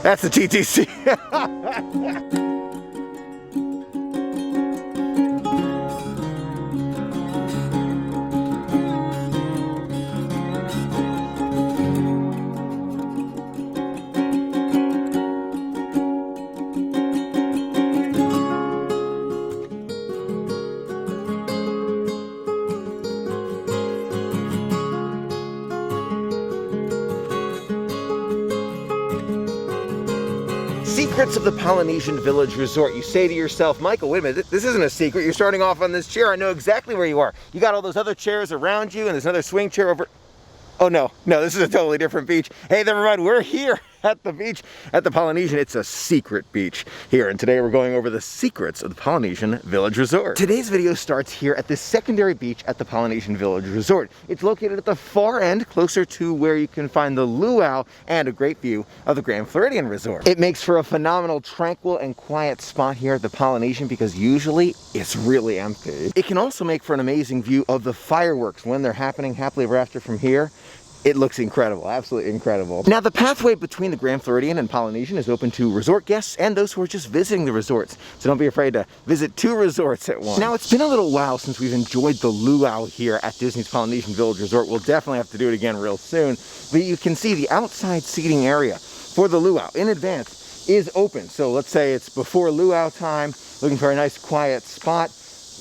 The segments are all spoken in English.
That's the TTC. Secrets of the Polynesian Village Resort. You say to yourself, Michael, wait a minute, this isn't a secret. You're starting off on this chair. I know exactly where you are. You got all those other chairs around you, and there's another swing chair over. Oh no, this is a totally different beach. Hey there, everyone, we're here at the beach at the Polynesian. It's a secret beach here, and today we're going over the secrets of the Polynesian Village Resort. Today's video starts here at this secondary beach at the Polynesian Village Resort. It's located at the far end, closer to where you can find the luau and a great view of the Grand Floridian Resort. It makes for a phenomenal, tranquil, and quiet spot here at the Polynesian because usually it's really empty. It can also make for an amazing view of the fireworks when they're happening happily ever after from here. It looks incredible, absolutely incredible. Now the pathway between the Grand Floridian and Polynesian is open to resort guests and those who are just visiting the resorts. So don't be afraid to visit 2 resorts at once. Now it's been a little while since we've enjoyed the luau here at Disney's Polynesian Village Resort. We'll definitely have to do it again real soon. But you can see the outside seating area for the luau in advance is open. So let's say it's before luau time, looking for a nice quiet spot.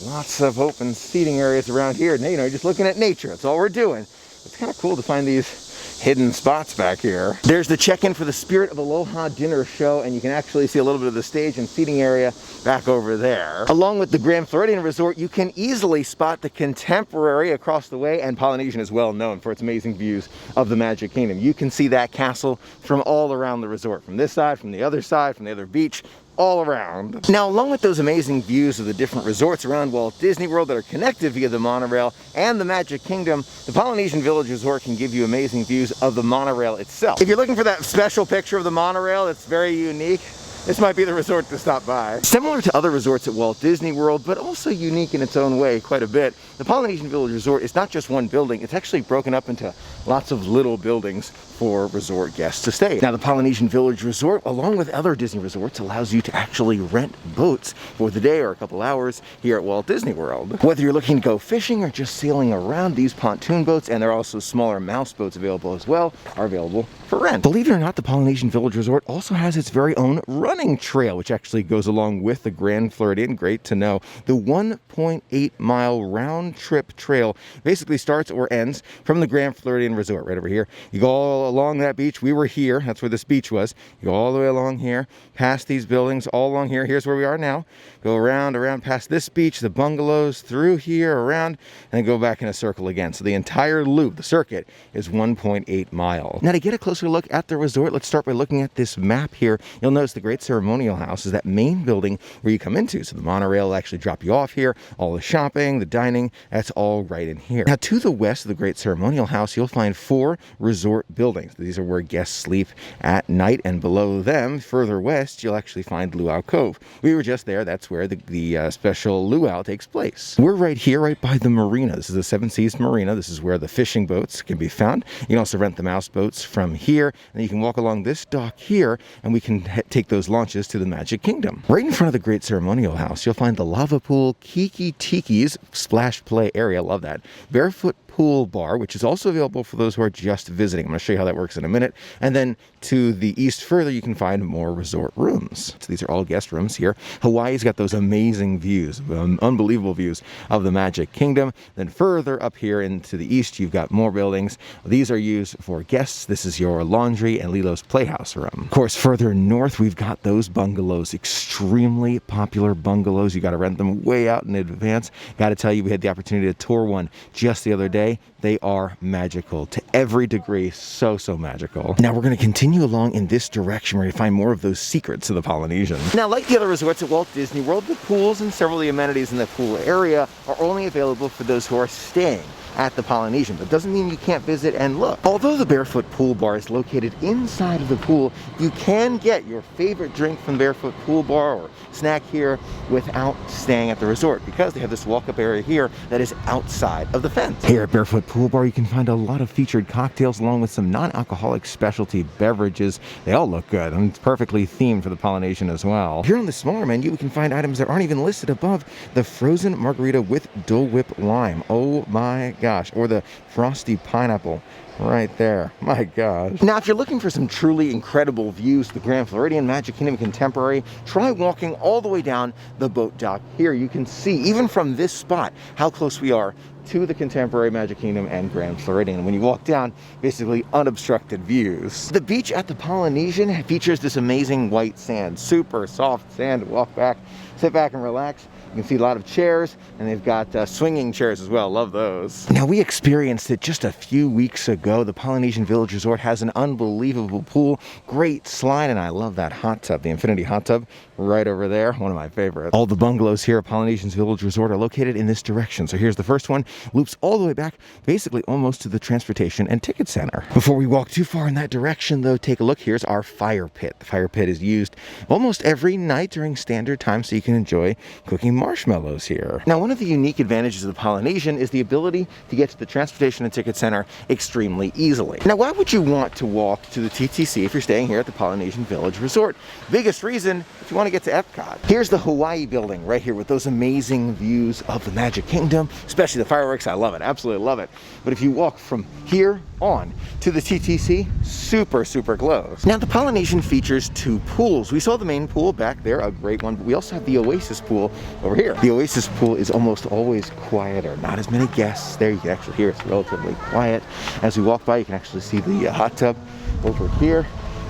Lots of open seating areas around here. You know, just looking at nature, that's all we're doing. It's kind of cool to find these hidden spots back here. There's the check-in for the Spirit of Aloha dinner show, and you can actually see a little bit of the stage and seating area back over there. Along with the Grand Floridian Resort, you can easily spot the Contemporary across the way, and Polynesian is well known for its amazing views of the Magic Kingdom. You can see that castle from all around the resort, from this side, from the other beach, all around. Now, along with those amazing views of the different resorts around Walt Disney World that are connected via the monorail and the Magic Kingdom, the Polynesian Village Resort can give you amazing views of the monorail itself. If you're looking for that special picture of the monorail that's very unique, this might be the resort to stop by. Similar to other resorts at Walt Disney World, but also unique in its own way quite a bit, the Polynesian Village Resort is not just one building, it's actually broken up into lots of little buildings for resort guests to stay. Now the Polynesian Village Resort, along with other Disney resorts, allows you to actually rent boats for the day or a couple hours here at Walt Disney World. Whether you're looking to go fishing or just sailing around, these pontoon boats, and there are also smaller mouse boats available as well, are available for rent. Believe it or not, the Polynesian Village Resort also has its very own running trail, which actually goes along with the Grand Floridian. Great to know. The 1.8 mile round trip trail basically starts or ends from the Grand Floridian Resort right over here. You go all along that beach. We were here. That's where this beach was. You go all the way along here, past these buildings, all along here. Here's where we are now. Go around past this beach, the bungalows, through here, around, and then go back in a circle again. So the entire loop, the circuit, is 1.8 miles. Now to get a closer look at the resort, let's start by looking at this map here. You'll notice the Great Ceremonial House is that main building where you come into. So the monorail will actually drop you off here. All the shopping, the dining, that's all right in here. Now to the west of the Great Ceremonial House, you'll find 4 resort buildings. These are where guests sleep at night, and below them, further west, you'll actually find Luau Cove. We were just there. That's where the special luau takes place. We're right here, right by the marina. This is the Seven Seas Marina. This is where the fishing boats can be found. You can also rent the mouse boats from here, and you can walk along this dock here, and we can take those launches to the Magic Kingdom. Right in front of the Great Ceremonial House, you'll find the lava pool, Kiki Tiki's splash play area. Love that. Barefoot Pool Bar, which is also available for those who are just visiting. I'm going to show you how that works in a minute. And then to the east further, you can find more resort rooms. So these are all guest rooms here. Hawaii's got those amazing views, unbelievable views of the Magic Kingdom. Then further up here into the east, you've got more buildings. These are used for guests. This is your laundry and Lilo's Playhouse room. Of course, further north, we've got those bungalows, extremely popular bungalows. You got to rent them way out in advance. Got to tell you, we had the opportunity to tour one just the other day. They are magical to every degree. So magical. Now we're going to continue along in this direction where you find more of those secrets of the Polynesian. Now, like the other resorts at Walt Disney World, the pools and several of the amenities in the pool area are only available for those who are staying at the Polynesian, but doesn't mean you can't visit and look. Although the Barefoot Pool Bar is located inside of the pool, you can get your favorite drink from the Barefoot Pool Bar or snack here without staying at the resort, because they have this walk-up area here that is outside of the fence. Here at Barefoot Pool Bar, you can find a lot of featured cocktails along with some non-alcoholic specialty beverages. They all look good, and it's perfectly themed for the Polynesian as well. Here on the smaller menu, we can find items that aren't even listed above. The frozen margarita with Dole Whip lime. Oh my gosh. Or the frosty pineapple. Right there. My gosh. Now, if you're looking for some truly incredible views of the Grand Floridian, Magic Kingdom Contemporary, try walking all the way down the boat dock. Here you can see, even from this spot, how close we are to the Contemporary, Magic Kingdom, and Grand Floridian. When you walk down, basically unobstructed views. The beach at the Polynesian features this amazing white sand. Super soft sand to walk back, sit back and relax. You can see a lot of chairs, and they've got swinging chairs as well. Love those. Now, we experienced it just a few weeks ago. The Polynesian Village Resort has an unbelievable pool, great slide, and I love that hot tub, the infinity hot tub right over there, one of my favorites. All the bungalows here at Polynesian's Village Resort are located in this direction. So here's the first one, loops all the way back, basically almost to the transportation and ticket center. Before we walk too far in that direction, though, take a look. Here's our fire pit. The fire pit is used almost every night during standard time, so you can enjoy cooking marshmallows here. Now, one of the unique advantages of the Polynesian is the ability to get to the transportation and ticket center extremely easily. Now, why would you want to walk to the TTC if you're staying here at the Polynesian Village Resort? Biggest reason, if you want to get to Epcot. Here's the Hawaii building right here with those amazing views of the Magic Kingdom, especially the fireworks. I love it, absolutely love it. But if you walk from here on to the TTC, super, super close. Now, the Polynesian features two pools. We saw the main pool back there, a great one, but we also have the Oasis Pool over here. The Oasis Pool is almost always quieter. Not as many guests there. You can actually hear it's relatively quiet. As we walk by, you can actually see the hot tub over here.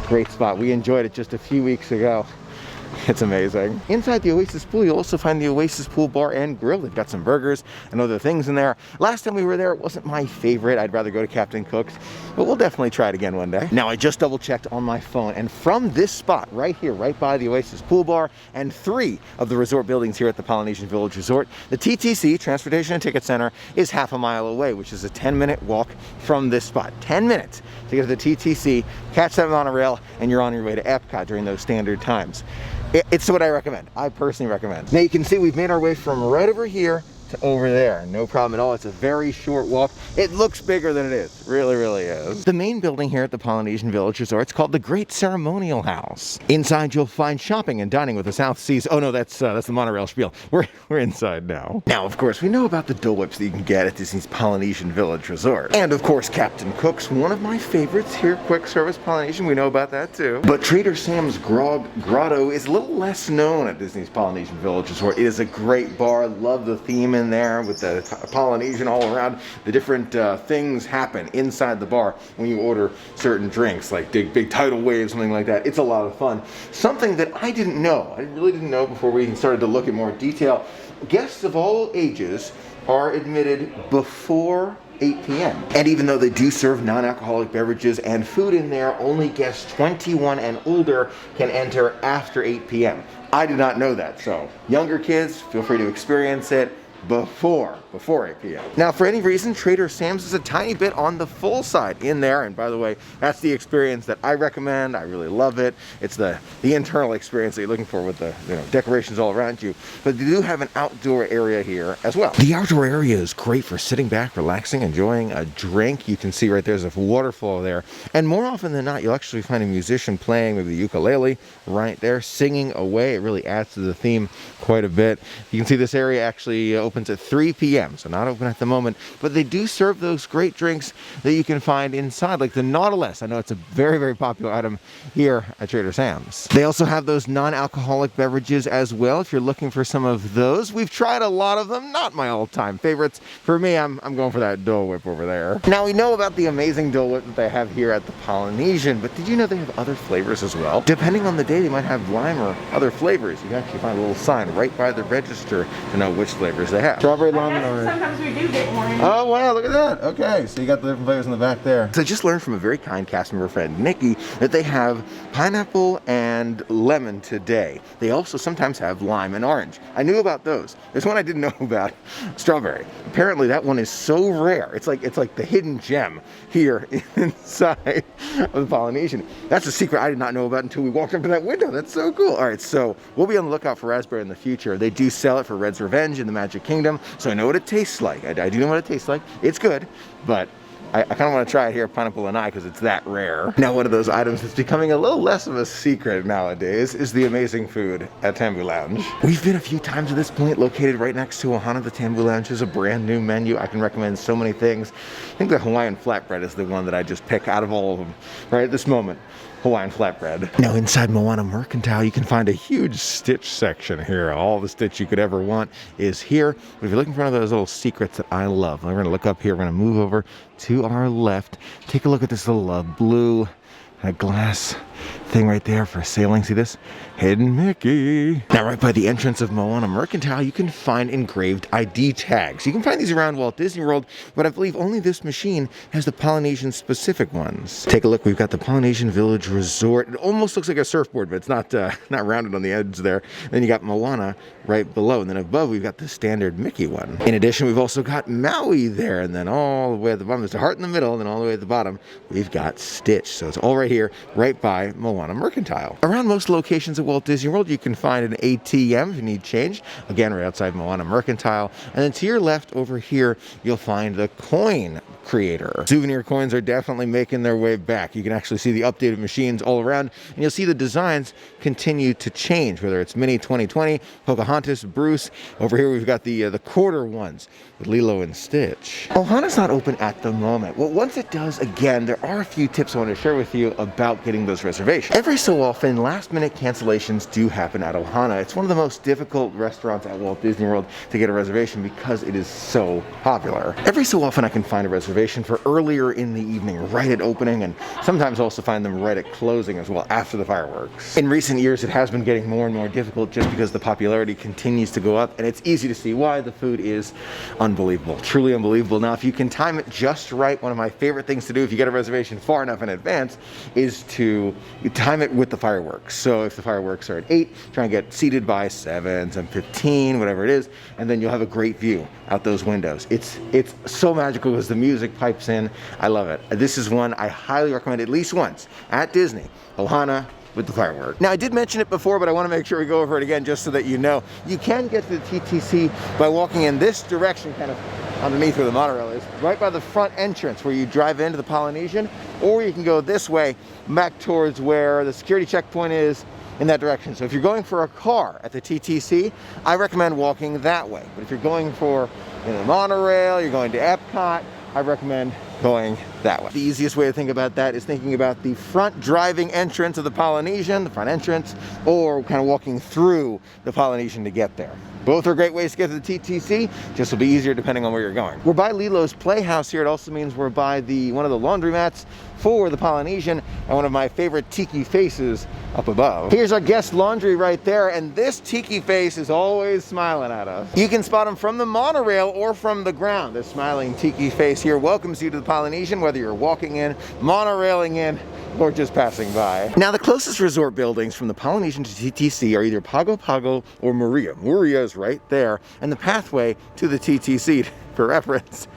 Great spot. We enjoyed it just a few weeks ago. It's amazing. Inside the Oasis Pool, you'll also find the Oasis Pool Bar and Grill. They've got some burgers and other things in there. Last time we were there, it wasn't my favorite. I'd rather go to Captain Cook's, but we'll definitely try it again one day. Now, I just double checked on my phone, and from this spot right here, right by the Oasis Pool Bar and 3 of the resort buildings here at the Polynesian Village Resort, the TTC, Transportation and Ticket Center, is half a mile away, which is a 10-minute walk from this spot. 10 minutes to get to the TTC, catch that monorail, and you're on your way to Epcot during those standard times. It's what I recommend. I personally recommend. Now, you can see we've made our way from right over here to over there. No problem at all. It's a very short walk. It looks bigger than it is. Really, really is. The main building here at the Polynesian Village Resort is called the Great Ceremonial House. Inside, you'll find shopping and dining with the South Seas. Oh no, that's the monorail spiel. We're inside now. Now, of course, we know about the Dole Whips that you can get at Disney's Polynesian Village Resort. And of course, Captain Cook's, one of my favorites here, quick service Polynesian. We know about that too. But Trader Sam's Grotto is a little less known at Disney's Polynesian Village Resort. It is a great bar. Love the theme in there with the Polynesian all around. The different things happen inside the bar when you order certain drinks, like big tidal waves, something like that. It's a lot of fun. Something that I didn't know, I really didn't know before we started to look at more detail. Guests of all ages are admitted before 8 p.m. And even though they do serve non-alcoholic beverages and food in there, only guests 21 and older can enter after 8 p.m. I did not know that, so younger kids, feel free to experience it before 8 p.m. Now, for any reason, Trader Sam's is a tiny bit on the full side in there, and by the way, that's the experience that I recommend. I really love it. It's the internal experience that you're looking for with the decorations all around you. But they do have an outdoor area here as well. The outdoor area is great for sitting back, relaxing, enjoying a drink. You can see right there's a waterfall there, and more often than not, you'll actually find a musician playing maybe the ukulele right there, singing away. It really adds to the theme quite a bit. You can see this area actually opens at 3 p.m. so not open at the moment, but they do serve those great drinks that you can find inside, like the Nautilus. I know it's a very, very popular item here at Trader Sam's. They also have those non-alcoholic beverages as well, if you're looking for some of those. We've tried a lot of them, not my all-time favorites. For me, I'm going for that Dole Whip over there. Now, we know about the amazing Dole Whip that they have here at the Polynesian, but did you know they have other flavors as well? Depending on the day, they might have lime or other flavors. You can actually find a little sign right by the register to know which flavors they have. Strawberry, lime, and orange. Sometimes we do get orange. Oh wow, look at that. Okay, so you got the different flavors in the back there. So I just learned from a very kind cast member friend, Nikki, that they have pineapple and lemon today. They also sometimes have lime and orange. I knew about those. There's one I didn't know about, strawberry. Apparently that one is so rare. It's like the hidden gem here inside of the Polynesian. That's a secret I did not know about until we walked up to that window. That's so cool. All right, so we'll be on the lookout for raspberry in the future. They do sell it for Red's Revenge in the Magic Kingdom, so I know what it tastes like. I do know what it tastes like. It's good, but I kind of want to try it here at Pineapple and I because it's that rare. Now, one of those items that's becoming a little less of a secret nowadays is the amazing food at Tambu Lounge. We've been a few times at this point, located right next to Ohana. The Tambu Lounge is a brand new menu. I can recommend so many things. I think the Hawaiian flatbread is the one that I just pick out of all of them right at this moment. Hawaiian flatbread. Now inside Moana Mercantile, you can find a huge stitch section here. All the stitch you could ever want is here. But if you're looking for one of those little secrets that I love, we're gonna look up here, we're gonna move over to our left. Take a look at this little blue glass thing right there for sailing. See this? Hidden Mickey. Now right by the entrance of Moana Mercantile, you can find engraved ID tags. You can find these around Walt Disney World, but I believe only this machine has the Polynesian specific ones. Take a look, we've got the Polynesian Village Resort. It almost looks like a surfboard, but it's not rounded on the edge there. Then you got Moana right below, and then above we've got the standard Mickey one. In addition, we've also got Maui there, and then all the way at the bottom, there's a heart in the middle, and then all the way at the bottom, we've got Stitch. So it's all right here, right by Moana Mercantile. Around most locations at Walt Disney World, you can find an ATM if you need change. Again, right outside Moana Mercantile. And then to your left over here, you'll find the coin creator. Souvenir coins are definitely making their way back. You can actually see the updated machines all around, and you'll see the designs continue to change, whether it's Minnie 2020, Pocahontas, Bruce. Over here we've got the quarter ones with Lilo and Stitch. Ohana's not open at the moment. Well, once it does, again, there are a few tips I want to share with you about getting those reservations. Every so often, last-minute cancellations do happen at Ohana. It's one of the most difficult restaurants at Walt Disney World to get a reservation because it is so popular. Every so often I can find a reservation for earlier in the evening, right at opening, and sometimes also find them right at closing as well, after the fireworks. In recent years, it has been getting more and more difficult just because the popularity continues to go up, and it's easy to see why. The food is unbelievable, truly unbelievable. Now, if you can time it just right, one of my favorite things to do if you get a reservation far enough in advance is to time it with the fireworks. So if the fireworks are at 8, try and get seated by 7, 7:15, whatever it is, and then you'll have a great view out those windows. It's so magical because the music pipes in. I love it. This is one I highly recommend at least once at Disney. Ohana with the fireworks. Now, I did mention it before, but I want to make sure we go over it again just so that you know. You can get to the TTC by walking in this direction, kind of underneath where the monorail is, right by the front entrance where you drive into the Polynesian, or you can go this way back towards where the security checkpoint is, in that direction. So if you're going for a car at the TTC, I recommend walking that way. But if you're going for the monorail, you're going to Epcot, I recommend going that way. The easiest way to think about that is thinking about the front driving entrance of the Polynesian, the front entrance, or kind of walking through the Polynesian to get there. Both are great ways to get to the TTC, just will be easier depending on where you're going. We're by Lilo's Playhouse here. It also means we're by one of the laundromats for the Polynesian, and one of my favorite tiki faces up above. Here's our guest laundry right there, and this tiki face is always smiling at us. You can spot him from the monorail or from the ground. This smiling tiki face here welcomes you to the Polynesian, whether you're walking in, monorailing in, or just passing by. Now, the closest resort buildings from the Polynesian to TTC are either Pago Pago or Moria. Moria is right there, and the pathway to the TTC, for reference,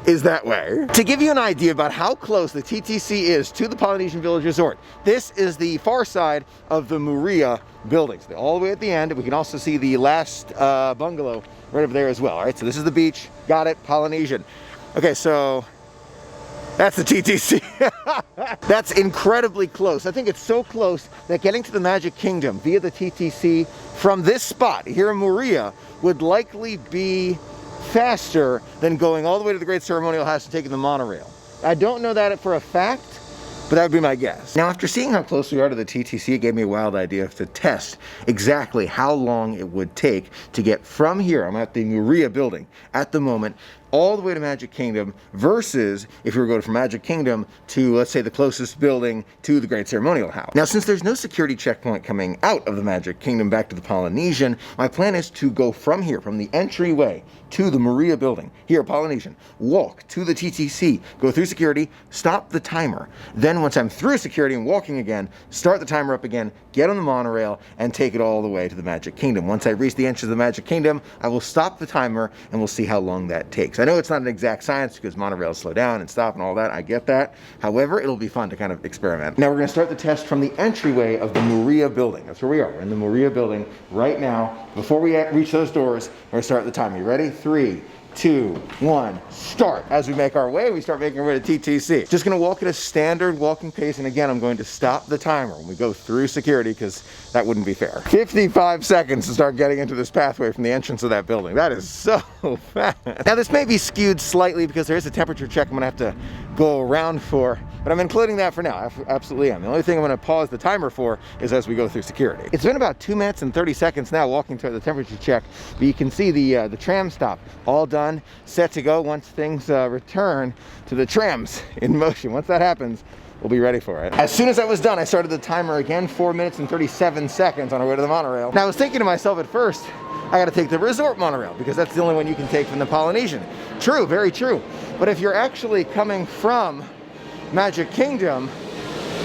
is that way. To give you an idea about how close the TTC is to the Polynesian Village Resort, this is the far side of the Moria buildings. They're all the way at the end. We can also see the last bungalow right over there as well. All right, so this is the beach. Got it, Polynesian. Okay, so that's the TTC. That's incredibly close. I think it's so close that getting to the Magic Kingdom via the TTC from this spot here in Moria would likely be faster than going all the way to the Great Ceremonial House and taking the monorail. I don't know that for a fact, but that would be my guess. Now, after seeing how close we are to the TTC, it gave me a wild idea to test exactly how long it would take to get from here, I'm at the Moria building at the moment, all the way to Magic Kingdom versus if we were going from Magic Kingdom to, let's say, the closest building to the Great Ceremonial House. Now, since there's no security checkpoint coming out of the Magic Kingdom back to the Polynesian, my plan is to go from here, from the entryway to the Moria building, here at Polynesian, walk to the TTC, go through security, stop the timer. Then once I'm through security and walking again, start the timer up again, get on the monorail, and take it all the way to the Magic Kingdom. Once I reach the entrance of the Magic Kingdom, I will stop the timer and we'll see how long that takes. I know it's not an exact science because monorails slow down and stop and all that, I get that. However, it'll be fun to kind of experiment. Now we're gonna start the test from the entryway of the Moria building. That's where we are. We're in the Moria building right now. Before we reach those doors, we're gonna start the timer. You ready? 3, 2, 1, start. As we make our way, we start making our way to TTC. Just gonna walk at a standard walking pace, and again, I'm going to stop the timer when we go through security, because that wouldn't be fair. 55 seconds to start getting into this pathway from the entrance of that building. That is so fast. Now, this may be skewed slightly because there is a temperature check I'm gonna have to go around for, but I'm including that for now. I absolutely am. The only thing I'm gonna pause the timer for is as we go through security. It's been about 2 minutes and 30 seconds now walking toward the temperature check, but you can see the tram stop all done, set to go once things return to the trams in motion. Once that happens, we'll be ready for it. As soon as that was done, I started the timer again, 4 minutes and 37 seconds on our way to the monorail. Now, I was thinking to myself at first, I gotta take the resort monorail because that's the only one you can take from the Polynesian. True, very true. But if you're actually coming from Magic Kingdom,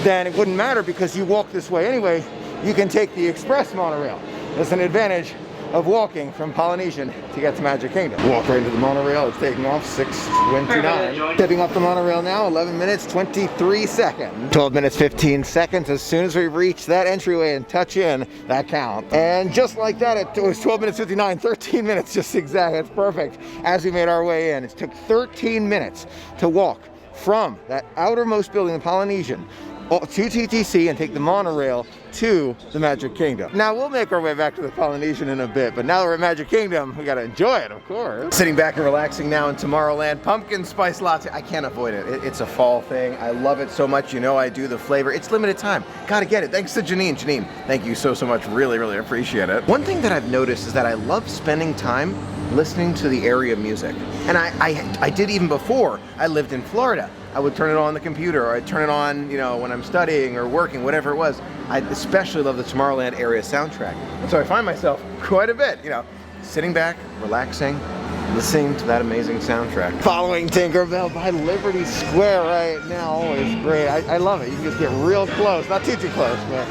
then it wouldn't matter because you walk this way anyway. You can take the express monorail. That's an advantage of walking from Polynesian to get to Magic Kingdom. Walk right into the monorail. It's taking off, 6:29. Stepping off the monorail now, 11 minutes, 23 seconds. 12 minutes, 15 seconds. As soon as we reach that entryway and touch in, that count. And just like that, it was 12 minutes, 59, 13 minutes, just exactly. It's perfect. As we made our way in, it took 13 minutes to walk from that outermost building, the Polynesian, to TTC and take the monorail to the Magic Kingdom. Now, we'll make our way back to the Polynesian in a bit, but now that we're at Magic Kingdom, we gotta enjoy it, of course. Sitting back and relaxing now in Tomorrowland. Pumpkin spice latte, I can't avoid it. It's a fall thing. I love it so much. You know I do. The flavor, it's limited time. Gotta get it. Thanks to Janine. Janine, thank you so much. Really, really appreciate it. One thing that I've noticed is that I love spending time listening to the area music. And I did even before I lived in Florida. I would turn it on the computer, or I'd turn it on, you know, when I'm studying or working, whatever it was. I especially love the Tomorrowland area soundtrack. And so I find myself quite a bit, you know, sitting back, relaxing, listening to that amazing soundtrack. Following Tinkerbell by Liberty Square right now, always great. I love it. You can just get real close, not too close, but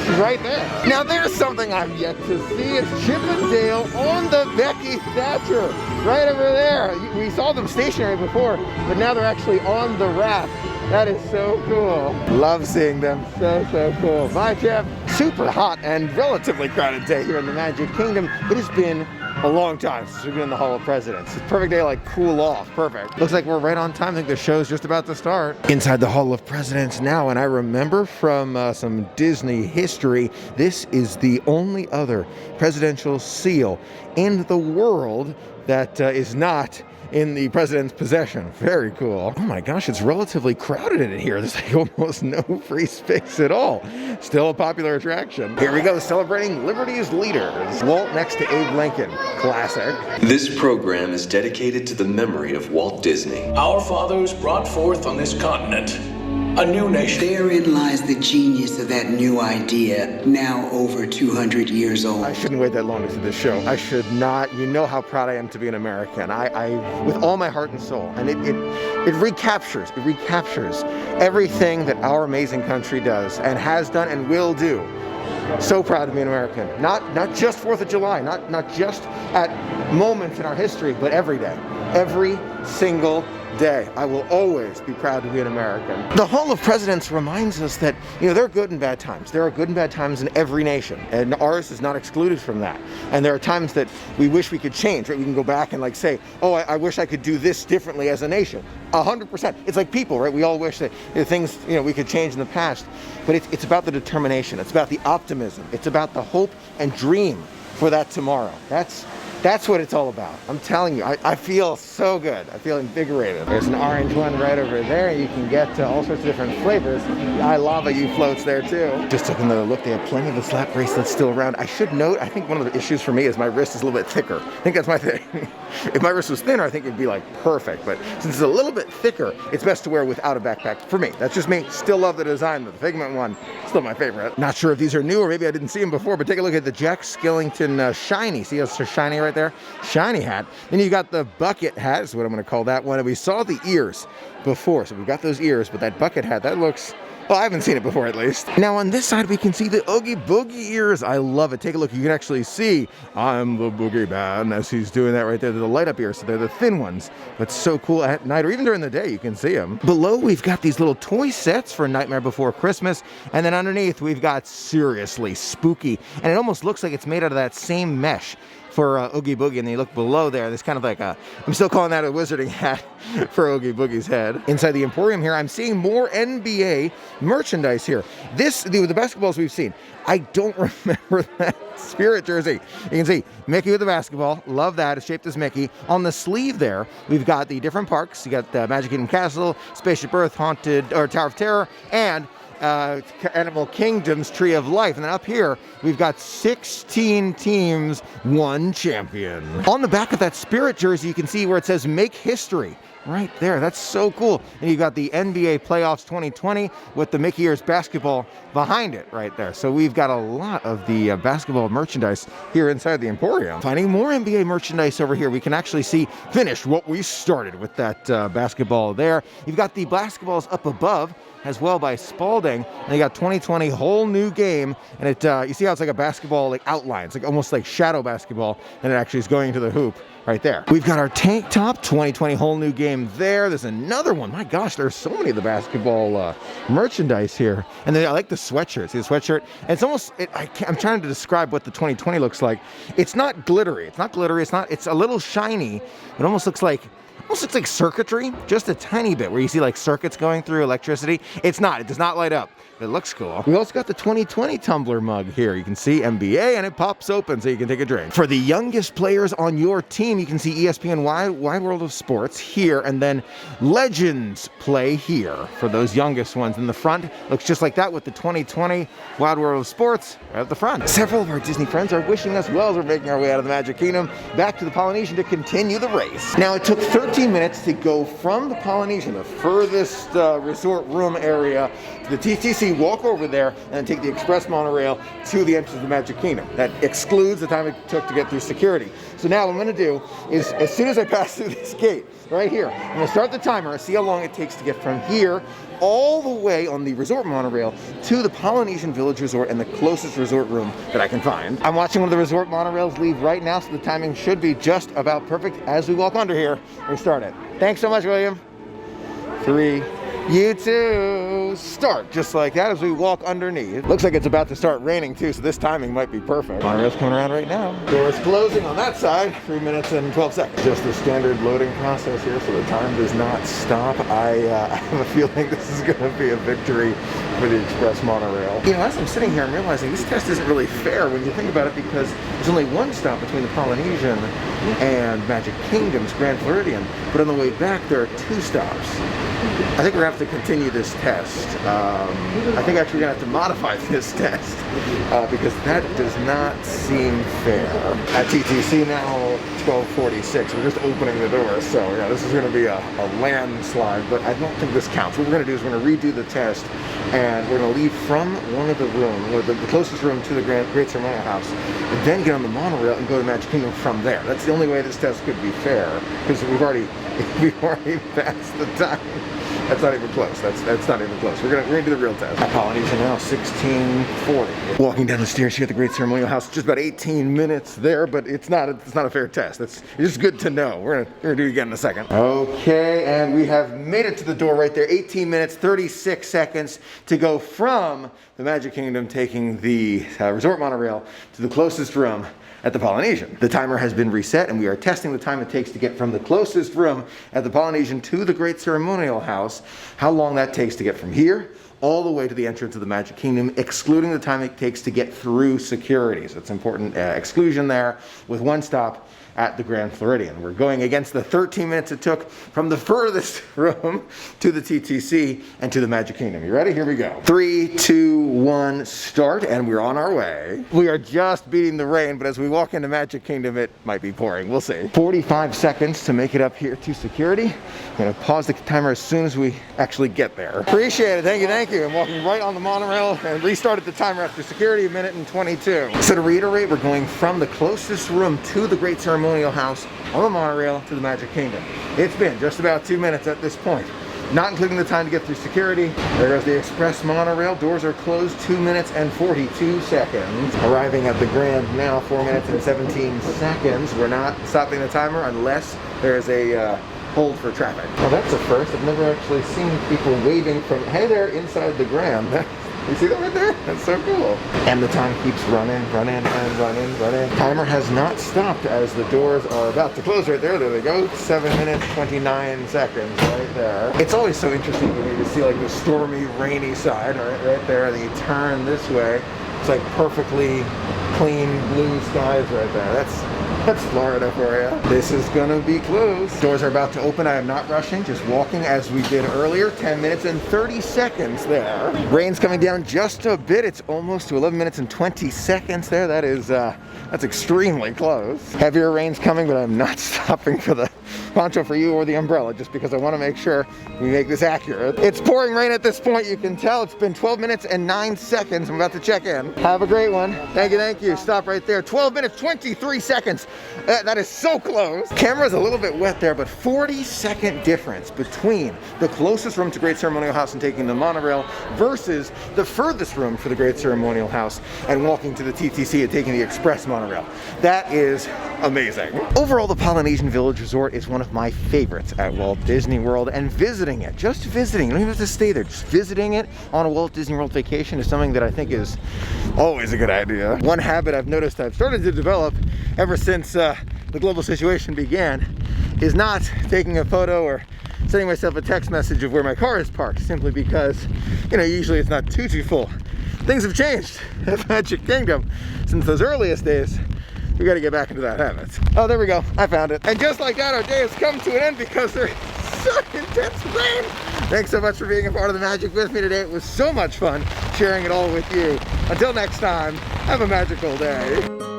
she's right there. Now there's something I've yet to see. It's Chip and Dale on the Becky Thatcher, right over there. We saw them stationary before, but now they're actually on the raft. That is so cool. Love seeing them. So cool. Bye, Chip. Super hot and relatively crowded day here in the Magic Kingdom. It has been a long time since we've been in the Hall of Presidents. It's a perfect day to like cool off. Perfect. Looks like we're right on time. I think the show's just about to start. Inside the Hall of Presidents now, and I remember from some Disney history, this is the only other presidential seal in the world that is not in the president's possession. Very cool. Oh my gosh, it's relatively crowded in here. There's like almost no free space at all. Still a popular attraction. Here we go, celebrating Liberty's leaders. Walt next to Abe Lincoln. Classic. This program is dedicated to the memory of Walt Disney. Our fathers brought forth on this continent a new nation. Therein lies the genius of that new idea, now over 200 years old. I shouldn't wait that long to see this show. I should not. You know how proud I am to be an American. I with all my heart and soul. And it recaptures everything that our amazing country does and has done and will do. So proud to be an American. Not just 4th of July, not just at moments in our history, but every day. Every single day. I will always be proud to be an American. The Hall of Presidents reminds us that, you know, there are good and bad times. There are good and bad times in every nation, and ours is not excluded from that. And there are times that we wish we could change, right? We can go back and like say, oh, I wish I could do this differently as a nation. 100%. It's like people, right? We all wish that things, you know, we could change in the past, but it's about the determination. It's about the optimism. It's about the hope and dream for that tomorrow. That's what it's all about. I'm telling you, I feel so good. I feel invigorated. There's an orange one right over there. You can get all sorts of different flavors. I lava you floats there too. Just took another look. They have plenty of the slap bracelets still around. I should note, I think one of the issues for me is my wrist is a little bit thicker. I think that's my thing. If my wrist was thinner, I think it would be like perfect. But since it's a little bit thicker, it's best to wear without a backpack. For me, that's just me. Still love the design, but the Figment one, still my favorite. Not sure if these are new or maybe I didn't see them before, but take a look at the Jack Skellington shiny. See how it's so shiny right there? Shiny hat. Then you got the bucket hat, is what I'm going to call that one. And we saw the ears before, so we've got those ears, but that bucket hat, that looks, well, I haven't seen it before at least. Now on this side we can see the Oogie Boogie ears. I love it. Take a look. You can actually see I'm the Boogie Man as he's doing that right there. They're the light up ears, so they're the thin ones. But so cool at night or even during the day you can see them. Below we've got these little toy sets for Nightmare Before Christmas. And then underneath we've got seriously spooky. And it almost looks like it's made out of that same mesh for Oogie Boogie, and then you look below there, there's kind of like a, I'm still calling that a wizarding hat for Oogie Boogie's head. Inside the Emporium here, I'm seeing more NBA merchandise here. This, the basketballs we've seen, I don't remember that Spirit jersey. You can see Mickey with the basketball. Love that. It's shaped as Mickey. On the sleeve there, we've got the different parks. You got the Magic Kingdom Castle, Spaceship Earth, Haunted, or Tower of Terror, and Animal Kingdom's Tree of Life. And then up here, we've got 16 teams, 1 champion. On the back of that Spirit jersey, you can see where it says Make History. Right there, that's so cool. And you got the NBA Playoffs 2020 with the Mickey Ears basketball behind it right there. So we've got a lot of the basketball merchandise here inside the Emporium. Finding more NBA merchandise over here, we can actually see finish what we started with that basketball there. You've got the basketballs up above as well by Spalding, and you got 2020 whole new game, and it you see how it's like a basketball like outline. It's like almost like shadow basketball, and it actually is going into the hoop right there. We've got our tank top 2020 whole new game there. There's another one. My gosh, there's so many of the basketball merchandise here. And then I like the sweatshirt. See the sweatshirt? And it's almost, I'm trying to describe what the 2020 looks like. It's not glittery. It's not glittery. It's a little shiny. It almost looks like circuitry, just a tiny bit, where you see like circuits going through electricity. It's not, it does not light up. It looks cool. We also got the 2020 tumbler mug here. You can see NBA, and it pops open so you can take a drink. For the youngest players on your team, you can see ESPN Wide World of Sports here, and then Legends play here for those youngest ones. In the front, looks just like that with the 2020 Wide World of Sports right at the front. Several of our Disney friends are wishing us well as we're making our way out of the Magic Kingdom back to the Polynesian to continue the race. Now, it took 13 minutes to go from the Polynesian, the furthest resort room area, to the TTC, walk over there, and then take the express monorail to the entrance of the Magic Kingdom. That excludes the time it took to get through security. So now what I'm going to do is, as soon as I pass through this gate, right here, I'm going to start the timer and see how long it takes to get from here all the way on the resort monorail to the Polynesian Village Resort and the closest resort room that I can find. I'm watching one of the resort monorails leave right now, so the timing should be just about perfect as we walk under here. We start it. Thanks so much, William. 3, you too. Start just like that as we walk underneath. It looks like it's about to start raining too, so this timing might be perfect. Monorail's coming around right now. Doors closing on that side. 3 minutes and 12 seconds. Just the standard loading process here, so the time does not stop. I have a feeling this is going to be a victory for the express monorail. You know, as I'm sitting here, I'm realizing this test isn't really fair when you think about it, because there's only one stop between the Polynesian and Magic Kingdom's Grand Floridian, but on the way back there are 2 stops. I think we're going to have to continue this test. I think actually we're going to have to modify this test because that does not seem fair. At TTC now, 12:46. We're just opening the door, so yeah, this is going to be a landslide, but I don't think this counts. What we're going to do is we're going to redo the test, and we're going to leave from one of the rooms, or the closest room to the Great Ceremonial House, and then get on the monorail and go to Magic Kingdom from there. That's the only way this test could be fair, because we've already passed the time. That's not even close. That's not even close. We're gonna do the real test. At Polynesian now, 16:40. Walking down the stairs here at the Great Ceremonial House, just about 18 minutes there, but it's not a fair test. It's just good to know. We're gonna do it again in a second. Okay, and we have made it to the door right there. 18 minutes, 36 seconds to go from the Magic Kingdom, taking the resort monorail to the closest room at the Polynesian. The timer has been reset, and we are testing the time it takes to get from the closest room at the Polynesian to the Great Ceremonial House, how long that takes to get from here all the way to the entrance of the Magic Kingdom, excluding the time it takes to get through security. So it's important exclusion there, with 1 stop at the Grand Floridian. We're going against the 13 minutes it took from the furthest room to the TTC and to the Magic Kingdom. You ready? Here we go. 3, 2, 1, start, and we're on our way. We are just beating the rain, but as we walk into Magic Kingdom, it might be pouring. We'll see. 45 seconds to make it up here to security. I'm gonna pause the timer as soon as we actually get there. Appreciate it, thank you. I'm walking right on the monorail and restarted the timer after security, 1:22. So to reiterate, we're going from the closest room to the Great Ceremonial House on the monorail to the Magic Kingdom. It's been just about 2 minutes at this point, not including the time to get through security. There goes the express monorail. Doors are closed, 2 minutes and 42 seconds. Arriving at the Grand now, 4 minutes and 17 seconds. We're not stopping the timer unless there's a hold for traffic. Well, that's a first. I've never actually seen people waving from, hey there, inside the Grand. You see that right there? That's so cool. And the time keeps running. Timer has not stopped as the doors are about to close right there. There they go. 7 minutes, 29 seconds right there. It's always so interesting to me to see like the stormy, rainy side right there. And you turn this way. It's like perfectly clean blue skies right there. That's Florida for you. This is gonna be closed. Doors are about to open. I am not rushing, just walking as we did earlier. 10 minutes and 30 seconds there. Rain's coming down just a bit. It's almost to 11 minutes and 20 seconds there. That is, that's extremely close. Heavier rain's coming, but I'm not stopping for the poncho for you or the umbrella, just because I want to make sure we make this accurate. It's pouring rain at this point. You can tell it's been 12 minutes and 9 seconds. I'm about to check in. Have a great one. Thank you, thank you. Stop right there. 12 minutes, 23 seconds. That is so close. Camera's a little bit wet there, but 40-second difference between the closest room to Great Ceremonial House and taking the monorail versus the furthest room for the Great Ceremonial House and walking to the TTC and taking the express monorail. That is amazing. Overall, the Polynesian Village Resort is one of my favorites at Walt Disney World, and visiting it, just visiting, you don't even have to stay there, just visiting it on a Walt Disney World vacation is something that I think is always a good idea. One habit I've noticed I've started to develop ever since the global situation began is not taking a photo or sending myself a text message of where my car is parked, simply because, you know, usually it's not too full. Things have changed at Magic Kingdom since those earliest days. We got to get back into that habit. Oh, there we go. I found it. And just like that, our day has come to an end because there's such intense rain. Thanks so much for being a part of the magic with me today. It was so much fun sharing it all with you. Until next time, have a magical day.